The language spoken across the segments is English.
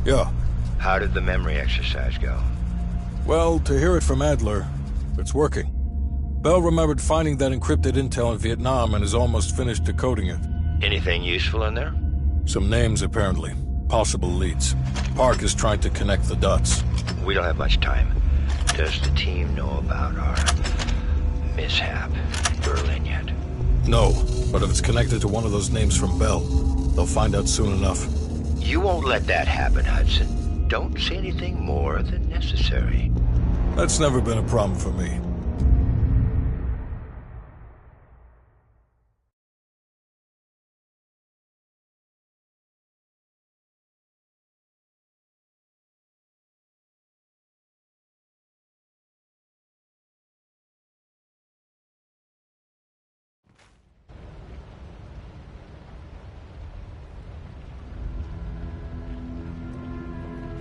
Yeah. How did the memory exercise go? Well, to hear it from Adler, it's working. Bell remembered finding that encrypted intel in Vietnam and is almost finished decoding it. Anything useful in there? Some names, apparently. Possible leads. Park is trying to connect the dots. We don't have much time. Does the team know about our mishap in Berlin yet? No, but if it's connected to one of those names from Bell, they'll find out soon enough. You won't let that happen, Hudson. Don't say anything more than necessary. That's never been a problem for me.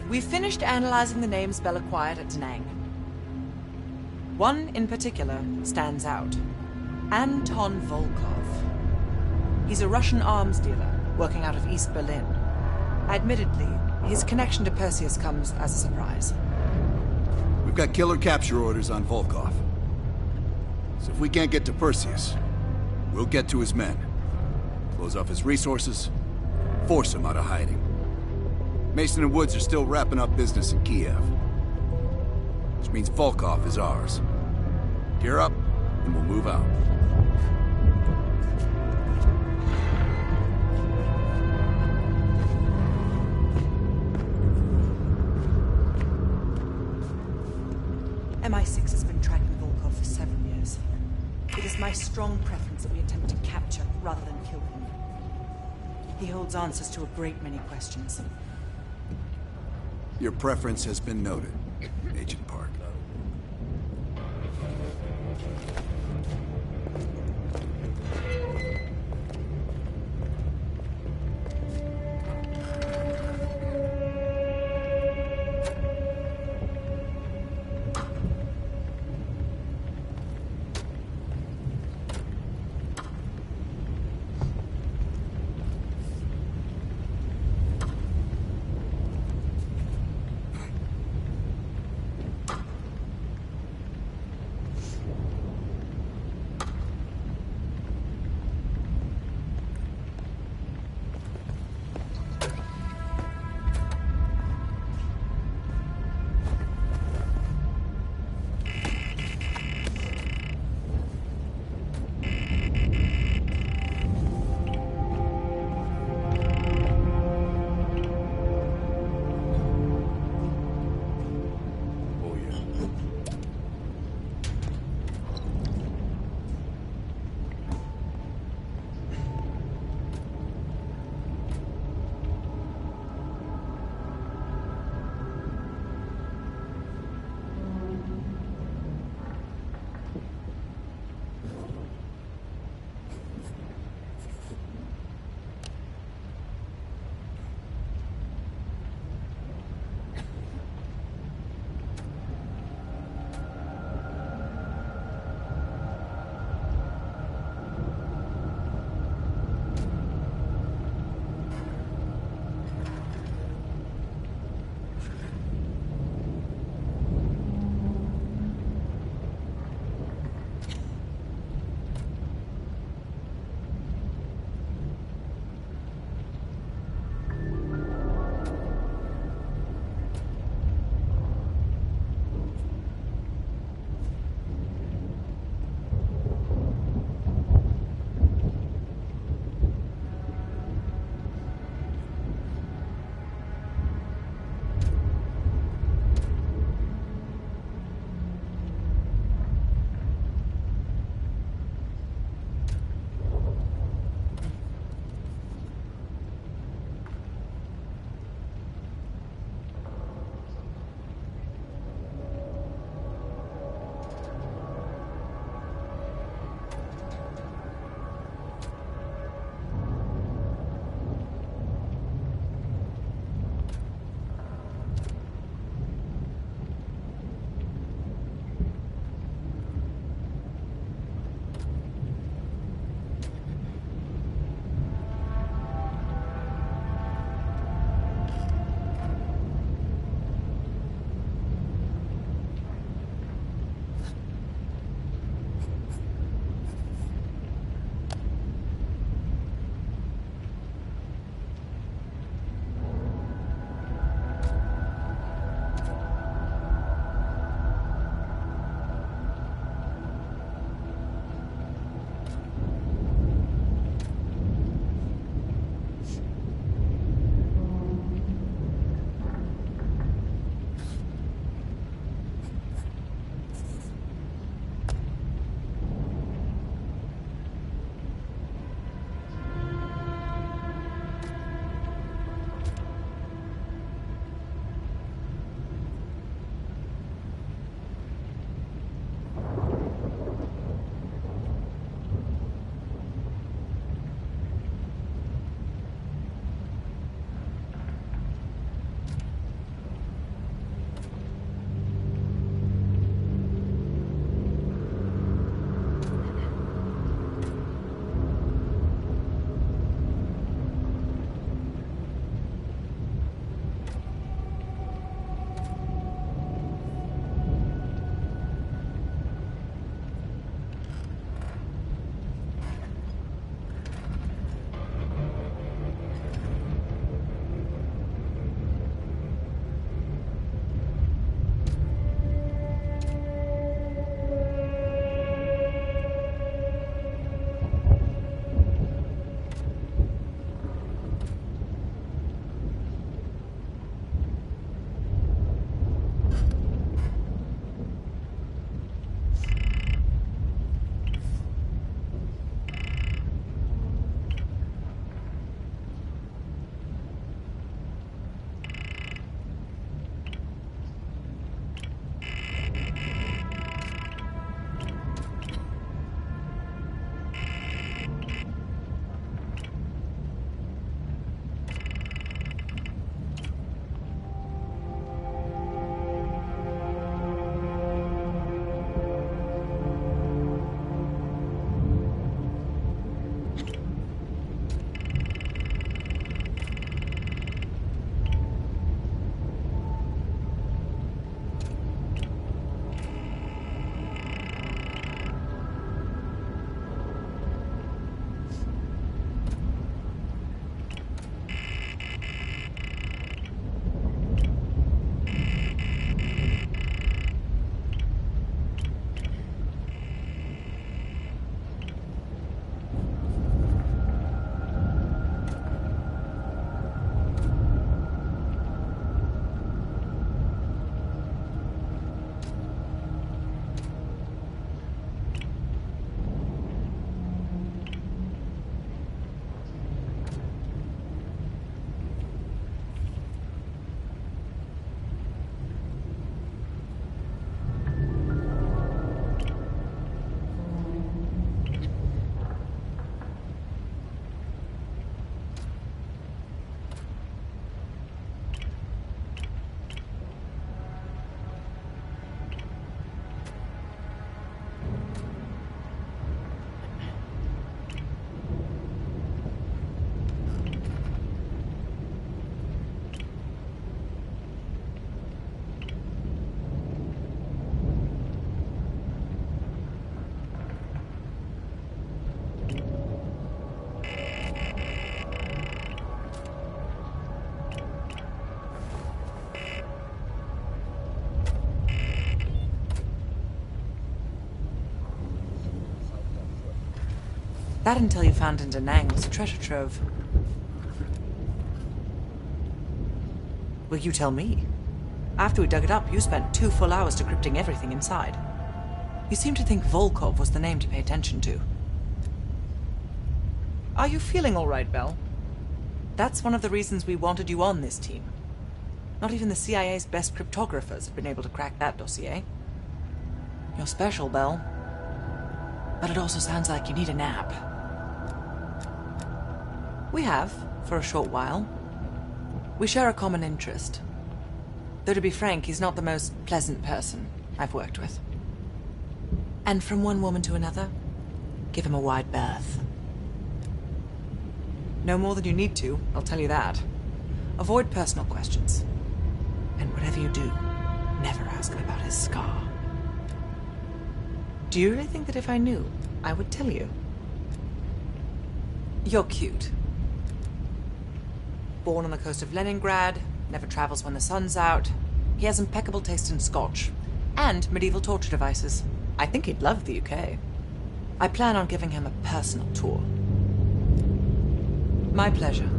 We've finished analyzing the names Bell acquired at Da Nang. One in particular stands out. Anton Volkov. He's a Russian arms dealer working out of East Berlin. Admittedly, his connection to Perseus comes as a surprise. We've got killer capture orders on Volkov. So if we can't get to Perseus, we'll get to his men. Close off his resources, force him out of hiding. Mason and Woods are still wrapping up business in Kiev. Which means Volkov is ours. Gear up, and we'll move out. MI6 has been tracking Volkov for 7 years. It is my strong preference that we attempt to capture rather than kill him. He holds answers to a great many questions. Your preference has been noted, Agent Park. That intel you found in Da Nang was a treasure trove. Well, you tell me. After we dug it up, you spent 2 full hours decrypting everything inside. You seem to think Volkov was the name to pay attention to. Are you feeling all right, Bell? That's one of the reasons we wanted you on this team. Not even the CIA's best cryptographers have been able to crack that dossier. You're special, Bell. But it also sounds like you need a nap. We have, for a short while. We share a common interest. Though to be frank, he's not the most pleasant person I've worked with. And from one woman to another, give him a wide berth. No more than you need to, I'll tell you that. Avoid personal questions. And whatever you do, never ask him about his scar. Do you really think that if I knew, I would tell you? You're cute. Born on the coast of Leningrad, never travels when the sun's out. He has impeccable taste in scotch. And medieval torture devices. I think he'd love the UK. I plan on giving him a personal tour. My pleasure.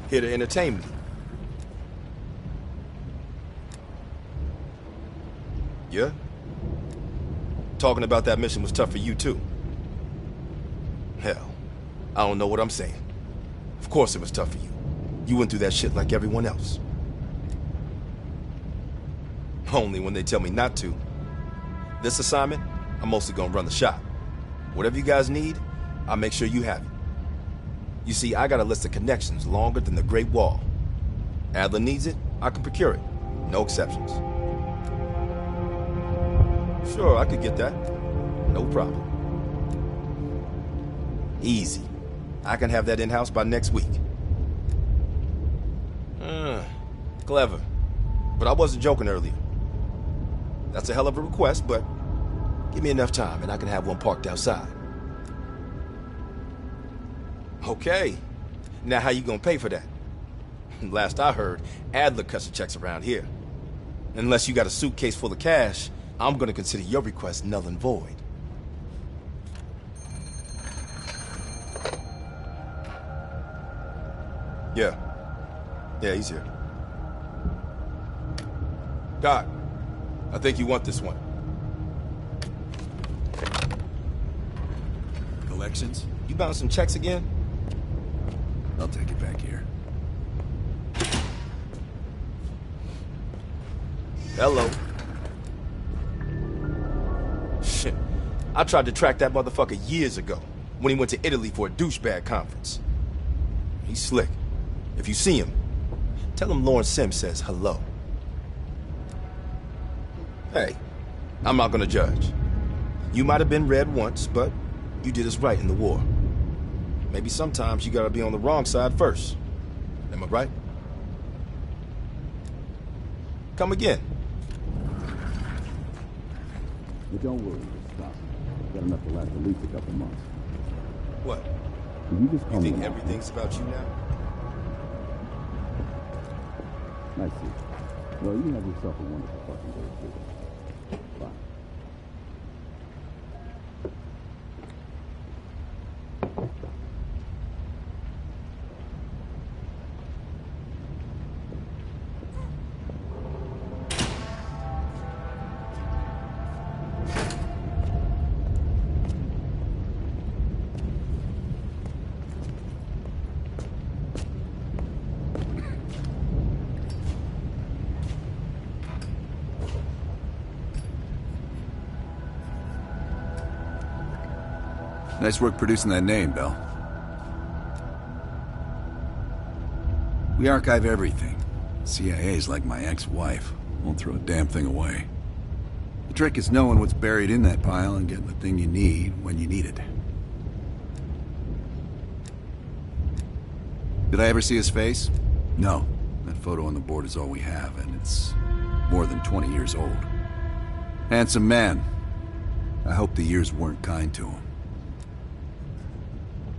Here to entertain me. Yeah? Talking about that mission was tough for you too. Hell, I don't know what I'm saying. Of course it was tough for you. You went through that shit like everyone else. Only when they tell me not to. This assignment, I'm mostly gonna run the shop. Whatever you guys need, I'll make sure you have it. You see, I got a list of connections longer than the Great Wall. Adler needs it, I can procure it. No exceptions. Sure, I could get that. No problem. Easy. I can have that in-house by next week. Clever. But I wasn't joking earlier. That's a hell of a request, but give me enough time and I can have one parked outside. Okay. Now how you gonna pay for that? Last I heard, Adler cuts the checks around here. Unless you got a suitcase full of cash, I'm gonna consider your request null and void. Yeah. Yeah, he's here. Doc, I think you want this one. Collections? You bouncing checks again? I'll take it back here. Hello. Shit. I tried to track that motherfucker years ago, when he went to Italy for a douchebag conference. He's slick. If you see him, tell him Lawrence Sims says hello. Hey, I'm not gonna judge. You might have been red once, but you did us right in the war. Maybe sometimes you gotta be on the wrong side first. Am I right? Come again. But don't worry, stop. Got enough to last at least a couple months. What? You just call You me think now. everything's about you now? I see. Well, you have yourself a wonderful fucking day, too. Bye. Nice work producing that name, Bell. We archive everything. CIA's like my ex-wife. Won't throw a damn thing away. The trick is knowing what's buried in that pile and getting the thing you need when you need it. Did I ever see his face? No. That photo on the board is all we have, and it's more than 20 years old. Handsome man. I hope the years weren't kind to him.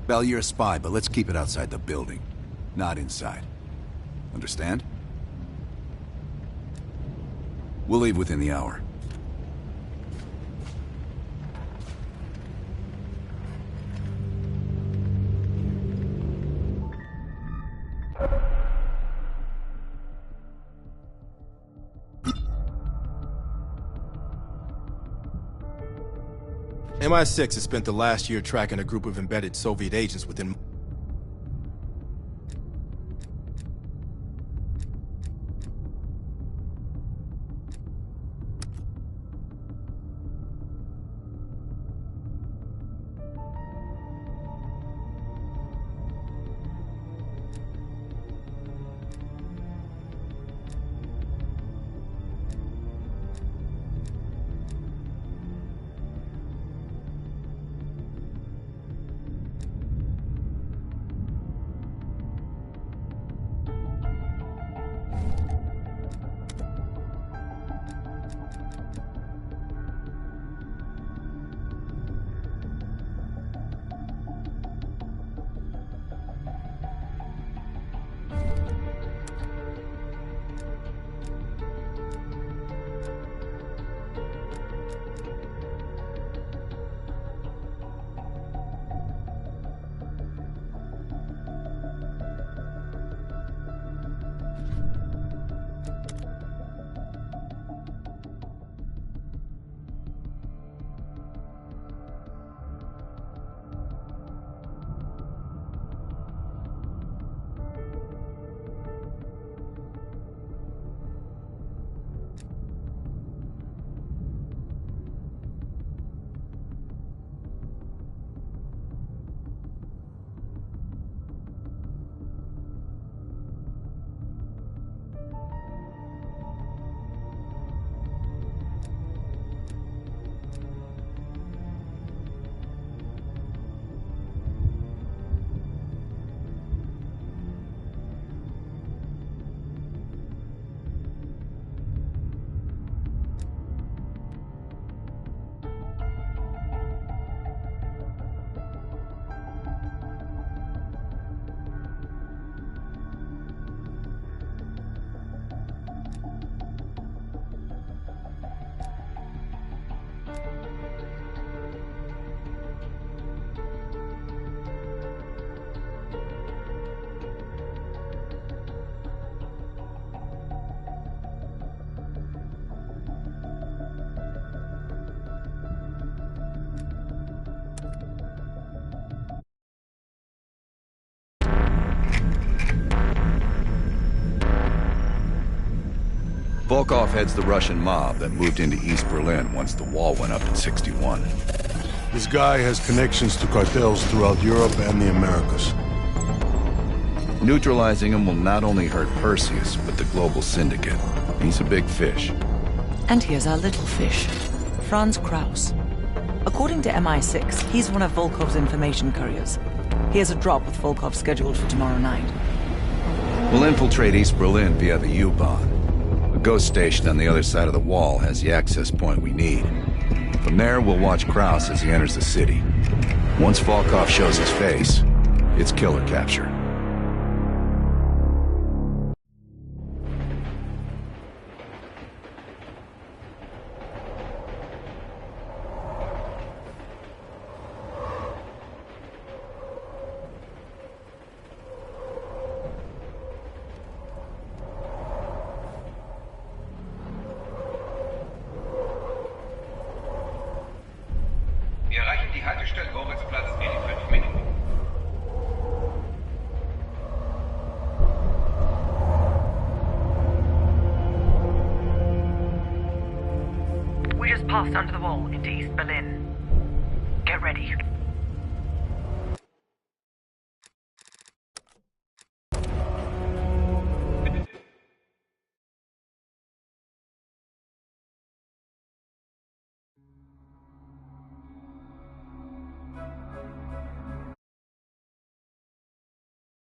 Bell, you're a spy, but let's keep it outside the building, not inside. Understand? We'll leave within the hour. MI6 has spent the last year tracking a group of embedded Soviet agents within... Volkov heads the Russian mob that moved into East Berlin once the wall went up in '61. This guy has connections to cartels throughout Europe and the Americas. Neutralizing him will not only hurt Perseus, but the global syndicate. He's a big fish. And here's our little fish, Franz Kraus. According to MI6, he's one of Volkov's information couriers. He has a drop with Volkov scheduled for tomorrow night. We'll infiltrate East Berlin via the U-Bahn. A ghost station on the other side of the wall has the access point we need. From there, we'll watch Kraus as he enters the city. Once Volkov shows his face, it's killer capture. Wir erreichen die Haltestelle Moritzplatz in 5 Minuten. We just passed under the wall into East Berlin. Get ready.